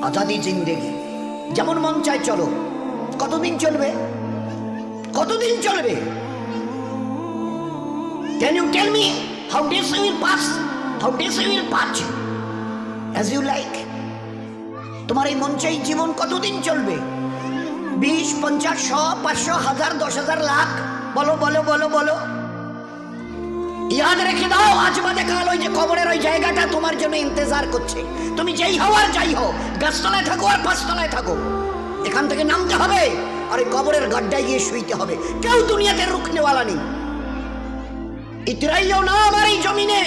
আজাদি জিন্দেগি, যেমন মন চায় চলো। কতদিন চলবে? কতদিন চলবে? Can you tell me how days you will pass? How days you will pass as you like? তোমার এই মন চাই জীবন কতদিন চলবে? 20, 50, 100, 500, 1000, 10,000, লাখ? বলো বলো বলো বলো। ইয়াদ রেখে দাও, আজ বাদে কাল ওই যে কবরের ওই জায়গাটা তোমার জন্য ইন্তজার করছে। তুমি যেই হও আর যাই হও, গাছতলায় থাকো আর পাঁচতলায় থাকো, এখান থেকে নামতে হবে আর এই কবরের গাড্ডায় গিয়ে শুইতে হবে। কেউ দুনিয়াতে রুখনেওয়ালা নেই। ইতরাইও না আমার এই জমিনে।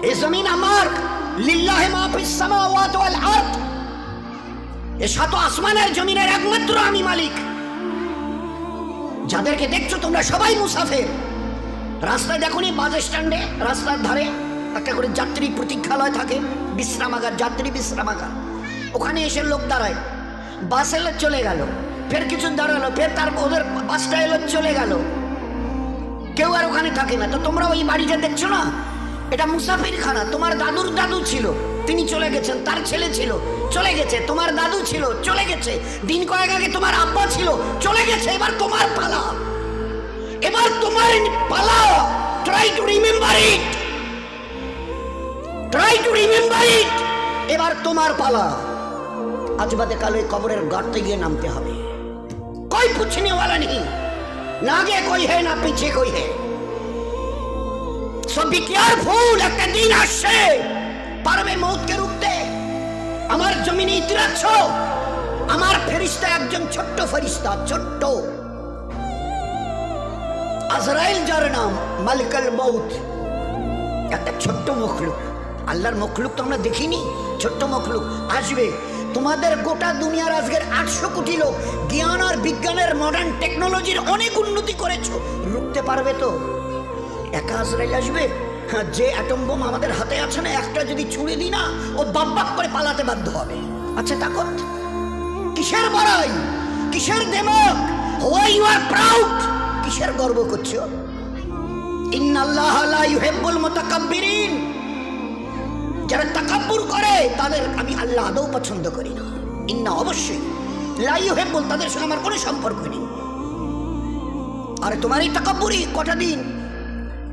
এই জমিন আমার, লিল্লাহি মা ফিস সামাওয়াতি ওয়াল আরদ। এই সাত আসমানের জমিনের একমাত্র আমি মালিক। যাদেরকে দেখছো তোমরা সবাই মুসাফির। রাস্তায় দেখোনি বাস স্ট্যান্ডে রাস্তার ধারে একটা করে যাত্রী প্রতীক্ষালয় থাকে, বিশ্রামাগার, যাত্রী বিশ্রামাগার। ওখানে এসে লোক দাঁড়ায়, বাস এলো চলে গেল, ফের কিছু দাঁড়ালো, ফের তার ওদের বাসটা এলো চলে গেল, কেউ আর ওখানে থাকে না। তো তোমরা ওই বাড়িটা দেখছো না, এটা মুসাফির খানা। তোমার দাদুর দাদু ছিল, তিনি চলে গেছেন, তার ছেলে ছিল চলে গেছে, তোমার দাদু ছিল চলে গেছে, দিন কয়েক আগে তোমার আব্বা ছিল চলে গেছে। এবার তোমার পালা, এবার তোমার পালা। Try to remember it, try to remember it. এবার তোমার পালা। আজ বাদে কাল ওই কবরের গর্তে গিয়ে নামতে হবে। कोई पूछने वाला नहीं, ना आगे कोई है ना पीछे कोई है। सो बी केयरफुल। একটা দিন আসছে পারবে মৌতকে রুখতে। আমার জমিনে ইতিরাচ্ছ, আমার ফেরেশতা একজন ছোট্ট ফেরেশতা, ছোট্ট আজরাইল, যার নাম মালিকুল মউত। একটা ছোট্ট মখলুক, আল্লাহর মখলুক তো আমরা দেখিনি, ছোট্ট মখলুক আসবে। তোমাদের গোটা দুনিয়ার আজকের 800 কোটি লোক জ্ঞান আর বিজ্ঞানের মডার্ন টেকনোলজির অনেক উন্নতি করেছো, রুখতে পারবে তো? একা আজরাইল আসবে? যে অ্যাটম বোম আমাদের হাতে আছে না, একটা যদি ছুঁড়ে দিই না, ও বাপ বাপ করে পালাতে বাধ্য হবে। আচ্ছা তাকত কিসের বড়াই, কিসের দেমক? Why you are proud? কিসের গর্ব করছো? ইন্নাল্লাহা লা ইউহিব্বুল মুতাকাব্বিরিন। যারা তাকাব্বুর করে তাদের আমি আল্লাহ আদৌ পছন্দ করি না। ইন্না অবশ্যই, লা ইউহিব্বুল, তাদের সঙ্গে আমার কোনো সম্পর্ক নেই। আরে তোমার এই তাকাব্বুরি কটা দিন,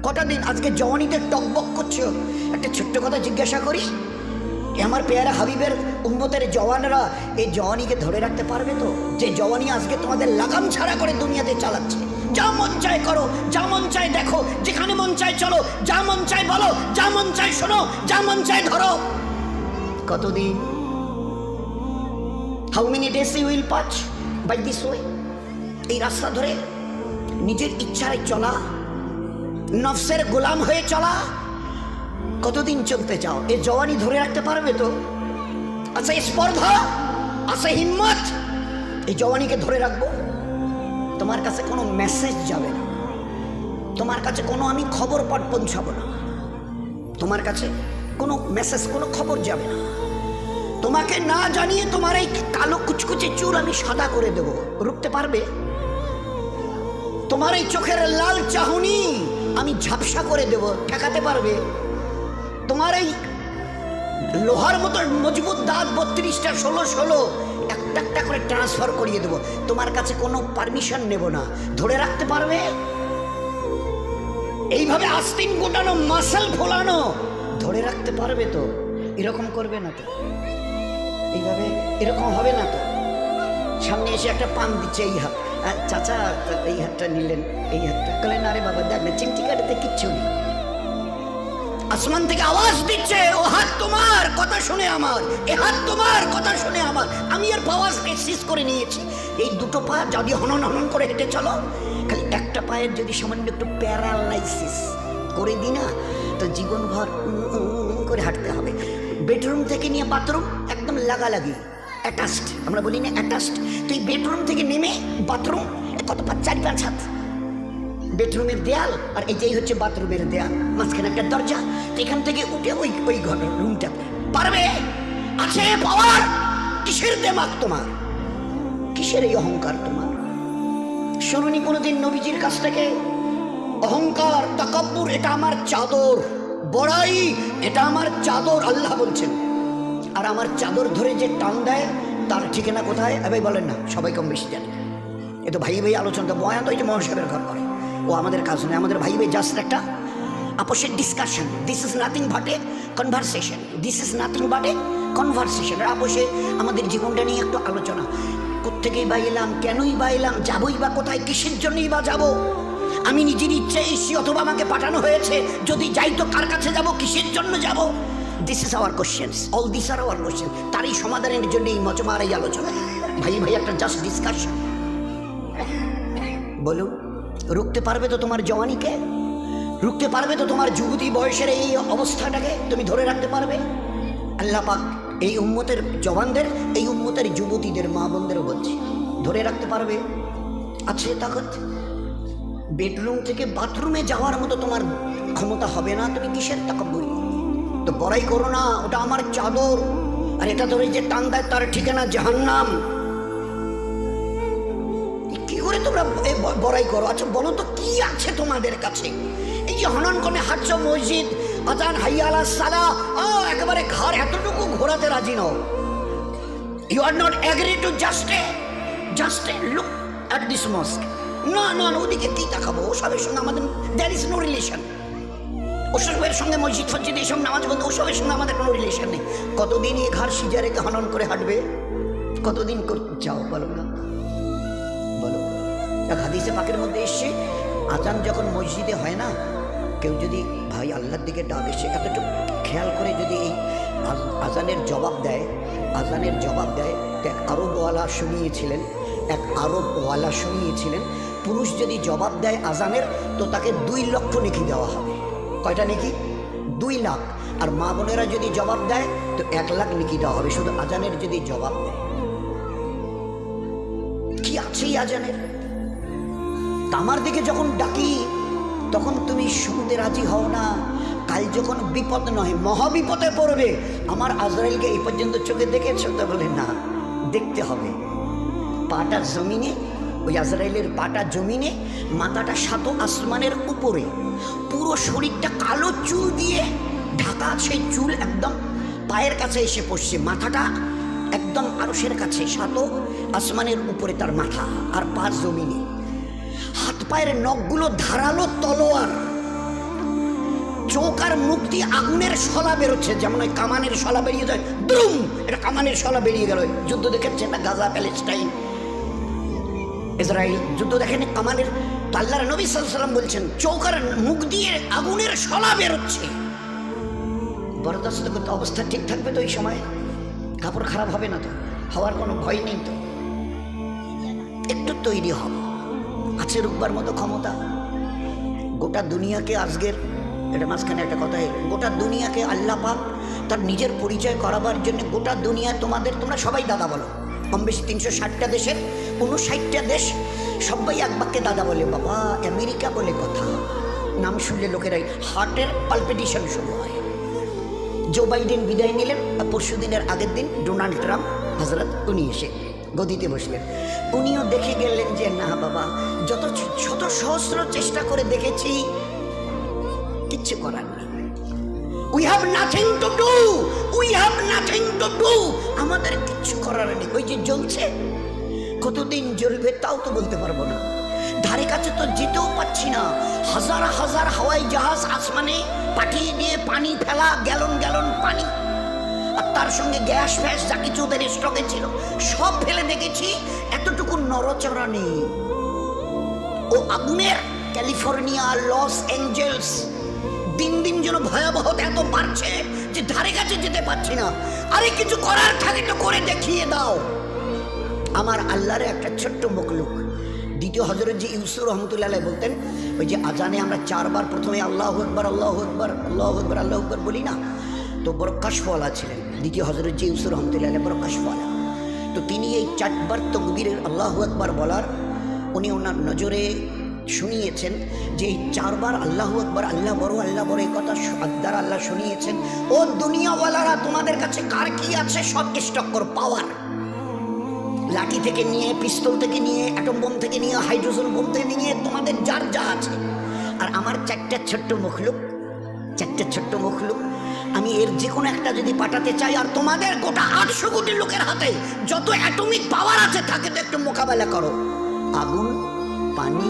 কটা দিন? আজকে জওয়ানিতে টকবক করছো। একটা ছোট্ট কথা জিজ্ঞাসা করি, আমার পেয়ারা হাবিবের উম্মতের জওয়ানরা এই জওয়ানিকে ধরে রাখতে পারবে তো? যে জওয়ানি আজকে তোমাদের লাগাম ছাড়া করে দুনিয়াতে চালাচ্ছে। যা মন চায় করো, যা মন চায় দেখো, যেখানে মন চায় চলো, যা মন চায় বলো, যা মন চায় শোনো, যা মন চায় ধরো। কতদিন? How many days you will pass by this way? এই রাস্তা ধরে নিজের ইচ্ছায় চলা, নফসের গোলাম হয়ে চলা, কতদিন চলতে চাও? এই জওয়ানি ধরে রাখতে পারবে তো? আচ্ছা স্পর্ধা, আচ্ছা হিম্মত, এই জওয়ানিকে ধরে রাখবো? তোমার কাছে কোনো মেসেজ যাবে না, তোমার কাছে কোনো আমি খবর পাঠ পৌঁছাবো না, তোমার কাছে কোনো মেসেজ, কোনো খবর যাবে না। তোমাকে না জানিয়ে তোমার এই কালো কুচকুচে চুল আমি সাদা করে দেব, রুখতে পারবে? তোমার এই চোখের লাল চাহনি আমি ঝাপসা করে দেব, ঠেকাতে পারবে? তোমার এই লোহার মতো মজবুত দাঁত 32টা 16 একটা একটা করে ট্রান্সফার করিয়ে দেব, তোমার কাছে কোনো পারমিশন নেব না, ধরে রাখতে পারবে? এইভাবে আস্তিন গোটানো, মাসল ফোলানো, ধরে রাখতে পারবে তো? এরকম করবে না তো? এইভাবে এরকম হবে না তো? সামনে এসে একটা পান দিচ্ছে, এই হাত, চাচা এই হাতটা নিলেন, এই হাতটা কলেন, আরে বাবা দেখ না চিমটি কাটাতে কিচ্ছু নেই। আসমান থেকে আওয়াজ দিচ্ছে, ও হাত তোমার কথা শুনে আমার, এ হাত তোমার কথা শুনে আমার। আমি এর পাওয়াজ এক্সিস করে নিয়েছি। এই দুটো পা যদি হনন হনন করে হেঁটে চলো, খালি একটা পায়ের যদি সামান্য একটু প্যারালাইসিস করে দিই না, তো জীবনভর করে হাঁটতে হবে। বেডরুম থেকে নিয়ে বাথরুম একদম লাগালাগি, অ্যাটাচড, আমরা বলি না অ্যাটাচড। তো এই বেডরুম থেকে নেমে বাথরুম কত 4-5 হাত, বেডরুমের দেয়াল আর এটাই হচ্ছে বাথরুমের দেয়াল, মাঝখানে একটা দরজা। তো এখান থেকে উঠে ওই ঘরের রুমটা পারবে? আছে পাওয়ার? কিসের দেমাগ তোমার? কিসের এই অহংকার তোমার? শুনুনি কোনোদিন নবীজির কাছ থেকে অহংকার, তাকাব্বুর এটা আমার চাদর, বড়াই এটা আমার চাদর। আল্লাহ বলছেন আর আমার চাদর ধরে যে টান দেয় তার ঠিকানা কোথায়? ভাই বলেন না, সবাই কম বেশি জানে। এ তো ভাই ভাই আলোচনা, বয়ান তো এই যে মহাসাবের ঘর করে, ও আমাদের কাজ নয়। আমাদের ভাই ভাই জাস্ট একটা আপোষের discussion. This is nothing but a conversation, this is nothing but a conversation. আপোষে আমাদের জীবনটা নিয়ে একটু আলোচনা। কোত্থেকেই বা এলাম, কেনই বা এলাম, যাবই বা কোথায়, কিসের জন্যই বা যাব? আমি নিজের ইচ্ছে এসেছি অথবা আমাকে পাঠানো হয়েছে? যদি যাই তো কার কাছে যাব, কিসের জন্য যাব? This is our questions, all this are our question. তারই সমাধানের জন্য এই মজমার এই আলোচনা। ভাই ভাই একটা জাস্ট ডিসকাশন। বলুন, রুখতে পারবে তো তোমার জওয়ানিকে? রুখতে পারবে তো তোমার যুবতী বয়সের এই অবস্থাটাকে? তুমি ধরে রাখতে পারবে? আল্লাহ পাক এই উম্মতের জওয়ানদের, এই উম্মতের যুবতীদের, মা বোনদেরও বলছি, ধরে রাখতে পারবে? আছে তাকত? বেডরুম থেকে বাথরুমে যাওয়ার মতো তোমার ক্ষমতা হবে না, তুমি কিসের তাকাব্বুরি? তো বড়াই করো না, ওটা আমার চাদর, আর এটা ধরে যে টান দেয় তার ঠিকানা জাহান্নাম। কি করে তোমরা বড়াই করো? আচ্ছা বলো তো, কি আছে তোমাদের কাছে? এই যে হনন করে হাঁটছ, মসজিদ আজান, হাইয়া আলাস সালাহ, একেবারে ঘর এতটুকু ঘোরাতে রাজি নও। You are not agree to just a look at this mosque. না না, ওদিকে কি তাকাবো? ওসবের সঙ্গে আমাদের দ্যার ইজ নো রিলেশন। ওসবের সঙ্গে মসজিদ ফসজিদ এইসব নামাজ বন্ধ, ওসবের সঙ্গে আমাদের কোনো রিলেশন নেই। কতদিন এই ঘর সিজা রেখে হনন করে হাঁটবে? কতদিন করতে চাও বলো না? বলো। এক হাদিসে পাকের মধ্যে এসছে, আজান যখন মসজিদে হয় না, কেউ যদি ভাই আল্লাহর দিকে ডাক এসে এতটুকু খেয়াল করে যদি এই আজানের জবাব দেয়, আজানের জবাব দেয়, এক আরবওয়ালা শুনিয়েছিলেন, পুরুষ যদি জবাব দেয় আজানের, তো তাকে 2 লক্ষ নেকি দেওয়া হবে। কয়টা নেকি? 2 লাখ। আর মা বোনেরা যদি জবাব দেয় তো 1 লাখ নেকি দেওয়া হবে, শুধু আজানের যদি জবাব দেয়। কি আছে এই আজানের? আমার দিকে যখন ডাকি তখন তুমি শুনতে রাজি হও না। কাল যখন বিপদ নয় মহাবিপদে পড়বে, আমার আজরাইলকে এই পর্যন্ত চোখে দেখেছো? তো বলে না, দেখতে হবে। পাটা জমিনে, ওই আজরাইলের পাটা জমিনে, মাথাটা 7 আসমানের উপরে, পুরো শরীরটা কালো চুল দিয়ে ঢাকা, সেই চুল একদম পায়ের কাছে এসে পড়ছে, মাথাটা একদম আরশের কাছে, 7 আসমানের উপরে তার মাথা, আর পা জমিনে। হাত পায়ের নখগুলো ধারালো তলোয়ার, চোখ আর মুখ দিয়ে আগুনের শলা বেরোচ্ছে, যেমন ওই কামানের শলা বেরিয়ে যায়, দ্রুম, এটা কামানের শলা বেরিয়ে গেল। যুদ্ধ দেখেছে না, গাজা, প্যালেস্টাইন, ইসরায়েল যুদ্ধ দেখেনি কামানের? আল্লাহর নবী সাল্লাল্লাহু আলাইহি ওয়াসাল্লাম বলছেন, চোখ আর মুখ দিয়ে আগুনের শলা বেরোচ্ছে। বরদাস্ত করতে অবস্থা ঠিক থাকবে তো? এই সময় কাপড় খারাপ হবে না তো? হওয়ার কোনো ভয় নেই তো? একটু তৈরি হব, আছে রুকবার মতো ক্ষমতা। গোটা দুনিয়াকে আজকের, এটা মাঝখানে একটা কথা, গোটা দুনিয়াকে আল্লাহ পাক তার নিজের পরিচয় করাবার জন্য, গোটা দুনিয়া তোমরা সবাই দাদা বলো, কম বেশি 360টা দেশের 59টা দেশ, সবাই এক বাক্যে দাদা বলে। বাবা, আমেরিকা বলে কথা, নাম শুনলে লোকেরাই হার্টের পালপিটেশন শুরু হয়। জো বাইডেন বিদায় নিলেন, পরশু দিনের আগের দিন ডোনাল্ড ট্রাম্প হজরত, উনি এসে গদিতে বসলেন। উনিও দেখে গেলেন যে না বাবা, যত শত সহস্র চেষ্টা করে দেখেছি, কিচ্ছু করার নেই। We have nothing to do, আমাদের কিচ্ছু করার নেই। ওই যে জ্বলছে, কতদিন জ্বলবে তাও তো বলতে পারবো না, ধারে কাছে তো যেতেও পাচ্ছি না। হাজার হাজার হাওয়াই জাহাজ আসমানে পাঠিয়ে দিয়ে পানি ফেলা, গ্যালন পানি, আর তার সঙ্গে গ্যাস ফ্যাস যা কিছু ওদের স্টকে ছিল সব ফেলে দেখেছি, এতটুকু নড়চড়া নেই। ও আগুনের ক্যালিফোর্নিয়া, লস অ্যাঞ্জেলস, দিন দিন যেন ভয়াবহতা এত বাড়ছে যে ধারে কাছে যেতে পারছি না। আরে কিছু করার থাকে তো করে দেখিয়ে দাও। আমার আল্লাহর একটা ছোট্ট মখলুক, দ্বিতীয় হযরত জি ইউসুফ রহমতুল্লাহ আলাইহি বলতেন, ওই যে আজানে আমরা 4 বার প্রথমে আল্লাহু আকবার, আল্লাহু আকবার, আল্লাহু আকবার, আল্লাহু আকবার বলি না, তো বড় কাশফওয়ালা ছিলেন দ্বিতীয় হযরত জি ইউসুফ রহমতুল্লাহ আলাইহি, বড় কাশফওয়ালা। তো তিনি এই 4 বার তাকবীরের আল্লাহু আকবার বলার, উনি ওনার নজরে শুনিয়েছেন যে এই 4 বার আল্লাহু আকবার, আল্লাহ বড় এই কথা দ্বারা আল্লাহ শুনিয়েছেন, ও দুনিয়াওয়ালারা, তোমাদের কাছে কার কি আছে সব স্টক করো। পাওয়ার, লাঠি থেকে নিয়ে, পিস্তল থেকে নিয়ে, অ্যাটম বোম থেকে নিয়ে, হাইড্রোজেন বোম থেকে নিয়ে, তোমাদের যার যা আছে। আর আমার 4টা ছোট্ট মখলুক আমি এর যে কোনো একটা যদি পাঠাতে চাই, আর তোমাদের গোটা 800 কোটি লোকের হাতে যত অ্যাটমিক পাওয়ার আছে থাকে, তো একটু মোকাবেলা করো। আগুন, পানি,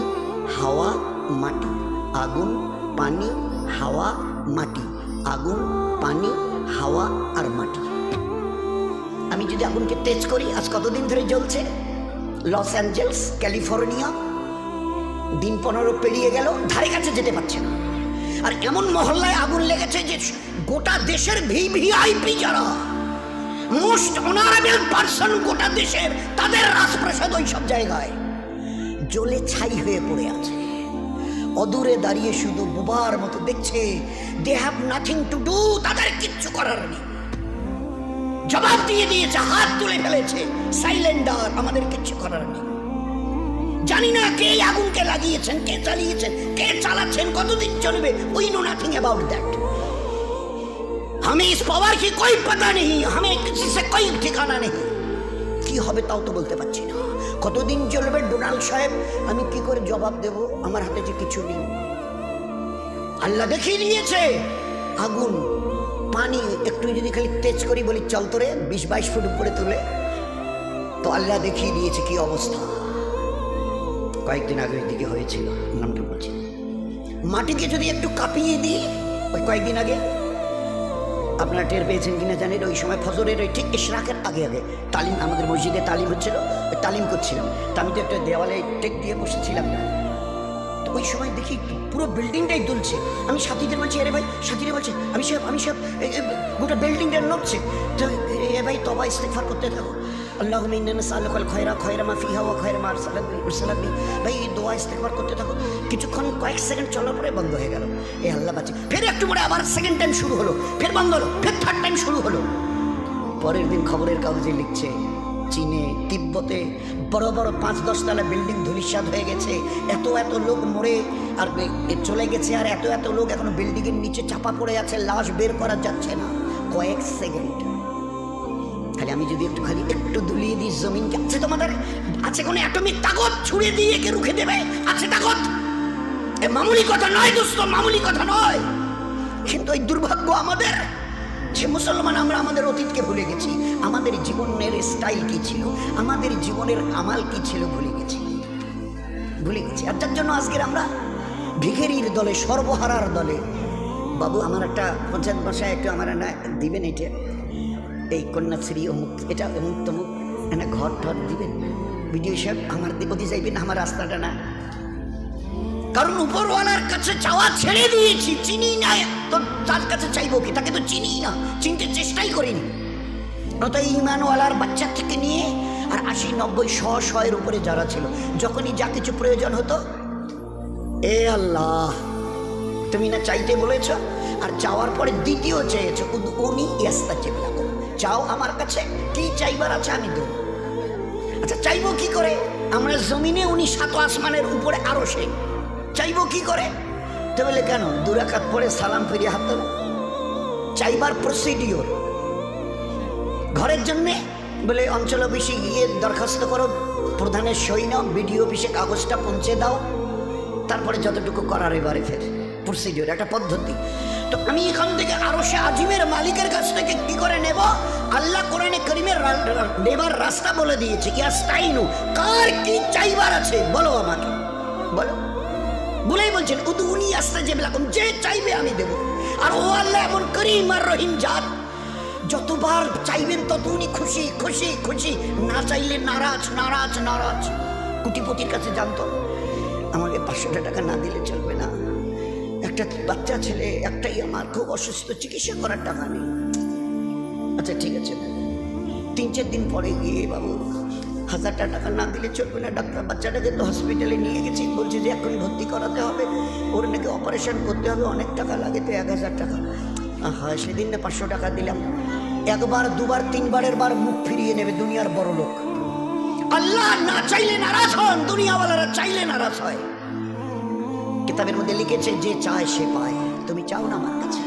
হাওয়া, মাটি। আগুন, পানি, হাওয়া, মাটি। আগুন, পানি, হাওয়া আর মাটি। আমি যদি আগুনকে তেজ করি, আজ কতদিন ধরে জ্বলছে? লস অ্যাঞ্জেলস, ক্যালিফোর্নিয়া, দিন 15 পেরিয়ে গেল, ধারে কাছে যেতে পারছে না। আর এমন মহল্লায় আগুন লেগেছে যে গোটা দেশের ভিভিআইপি যারা মোস্ট অনারেবল পারসন গোটা দেশের, তাদের রাজপ্রাসাদ ওই সব জায়গায় জ্বলে ছাই হয়ে পড়ে আছে। অদূরে দাঁড়িয়ে শুধু বোবার মতো দেখছে। They have nothing to do, তাদের কিচ্ছু করার নেই। জবাব দিয়ে দিয়েছে, হাত তুলে ফেলেছে, সাইলেন্ডার, আমাদের কিচ্ছু করার নেই। জানি না কে আগুনকে লাগিয়েছেন, কে চালিয়েছেন, কে চালাচ্ছেন, কতদিন চলবে, we know nothing about that. हमें इस पावर की कोई पता नहीं, हमें किसी से कोई ठिकाना नहीं। কি হবে তাও তো বলতে পারছি না। কতদিন চলবে ডোনাল্ড সাহেব, আমি কি করে জবাব দেব? আমার হাতে যে কিছু নেই। আল্লাহ দেখিয়ে দিয়েছে আগুন, পানি একটু যদি খালি তেজ করি, বলি চল তোরে 20-22 ফুট উপরে তুলে, তো আল্লাহ দেখিয়ে দিয়েছে কি অবস্থা। কয়েকদিন আগে দিকে হয়েছিল, নামটা বলছি। মাটিকে যদি একটু কাঁপিয়ে দিই, ওই কয়েকদিন আগে আপনারা টের পেয়েছেন কিনা জানেন, ওই সময় ফজরের ওই ঠিক ইশরাকের আগে আগে তালিম, আমাদের মসজিদে তালিম হচ্ছিল, ওই তালিম করছিলাম। তা আমি তো একটা দেওয়ালে টেক দিয়ে বসেছিলাম না, তো ওই সময় দেখি পুরো বিল্ডিংটাই দুলছে। আমি সাথীদের বলছি, আরে ভাই, সাথীরা বলছে আমি সব গোটা বিল্ডিংটা নড়ছে। তো এ ভাই তবা ইস্তেগফার করতে থাকো, আল্লাহুম্মা ইন্না নাসআলুকাল খায়রা মা ফিহা ওয়া খায়রা মা আরসালাক বি। ভাই এই দোয়া ইস্তেগফার করতে থাকো। কিছুক্ষণ কয়েক সেকেন্ড চলার পরে বন্ধ হয়ে গেল। এ আল্লাহ বাঁচে। ফের একটু পরে আবার সেকেন্ড টাইম শুরু হলো, ফের বন্ধ হলো, ফের থার্ড টাইম শুরু হলো। পরের দিন খবরের কাগজে লিখছে, চীনে, তিব্বতে বড় বড় 5-10 তলা বিল্ডিং ধূলিসাৎ হয়ে গেছে, এত লোক মরে আর চলে গেছে, আর এত লোক এখনো বিল্ডিং এর নিচে চাপা পড়ে আছে, লাশ বের করা যাচ্ছে না। কয়েক সেকেন্ড। খালি আমি যদি একটু দুলিয়ে দিই জমিনকে, আছে তোমাদের আছে কোনো অ্যাটমিক তাকত ছুড়ে দিয়ে একে রুখে দেবে? আছে তাকত? এ মামুলি কথা নয় দোস্ত, মামুলি কথা নয়। কিন্তু এই দুর্ভাগ্য আমাদের যে মুসলমান, আমরা আমাদের অতীতকে ভুলে গেছি। আমাদের জীবনের স্টাইল কি ছিল, আমাদের জীবনের আমাল কি ছিল ভুলে গেছি। আর যার জন্য আজকের আমরা ভিখারির দলে, সর্বহারার দলে। বাবু আমার একটা পঞ্চায়েত বাসায় একটু আমার না দিবেন, এটা এই কন্যাশ্রী অমুক, এটা অমুক তমুক, এনে ঘর ঠর দিবেন। ভিডিও সাহেব আমার দিবদি যাইবেন, আমার রাস্তাটা না। কারণ উপরওয়ালার কাছে চাওয়া ছেড়ে দিয়েছি, চিনি না তো তার কাছে চাইবো কি? তাকে তো চিনি না, চিনতে চেষ্টাই করিনি। তো ইমানওয়ালার বাচ্চা থেকে নিয়ে আর 80-90-100 এর উপরে যারা ছিল, যখনই যা কিছু প্রয়োজন হতো, এ আল্লাহ তুমি না চাইতে বলেছ, আর চাওয়ার পরে দ্বিতীয় চেয়েছো, উনি ইয়াস্তাজিব লাকুম, চাও আমার কাছে, কি চাইবার আছে আমি দেব। আচ্ছা চাইবো কি করে? আমরা জমিনে, উনি 7 আসমানের উপরে, আরো সে চাইবো কি করে? তো বলে কেন 2 রাকাত পরে সালাম ফিরিয়ে হাত দেবো? চাইবার প্রসিডিওর। ঘরের জন্যে বলে অঞ্চল অফিসে গিয়ে দরখাস্ত করো, প্রধানের সই নাও, বিডিও অফিসে কাগজটা পৌঁছে দাও, তারপরে যতটুকু করার এবারে ফের প্রসিডিওর, একটা পদ্ধতি। তো আমি এখান থেকে আরশে আজিমের মালিকের কাছ থেকে কি করে নেব? আল্লাহ কোরআনে কারীমের নেবার রাস্তা বলে দিয়েছে। ইয়াস্তাইনু, কার কি চাইবার আছে বলো আমাকে, বলো। বলেই বলছেন উদউনি আস্তাজিব লাকুম, যে চাইবে আমি দেব। আর ও আল্লাহ এমন করিম আর রহিম জাত, যতবার চাইবেন তত উনি খুশি খুশি খুশি, না চাইলে নারাজ নারাজ নারাজ। কোটিপতির কাছে জানতো আমাকে 500 টাকা না দিলে চলবে না, একটা বাচ্চা ছেলে একটাই আমার, খুব অসুস্থ, চিকিৎসা করার টাকা নেই। আচ্ছা ঠিক আছে, 3-4 দিন পরে গিয়ে বাবু 1000 টাকা না দিলে চলবে না, ডাক্তার বাচ্চাটাকে তো হসপিটালে নিয়ে গেছি, বলছে যে এখন ভর্তি করাতে হবে, ওর নাকি অপারেশন করতে হবে, অনেক টাকা লাগে, তো 1000 টাকা। হ্যাঁ সেদিন না 500 টাকা দিলাম। 1বার 2বার 3বারের বার মুখ ফিরিয়ে নেবে দুনিয়ার বড় লোক। আল্লাহ না চাইলে নারাজ হন, দুনিয়াওয়ালারা চাইলে নারাজ হয়। কিতাবের মধ্যে লিখেছে যে চায় সে পায়। তুমি চাও না আমার কাছে?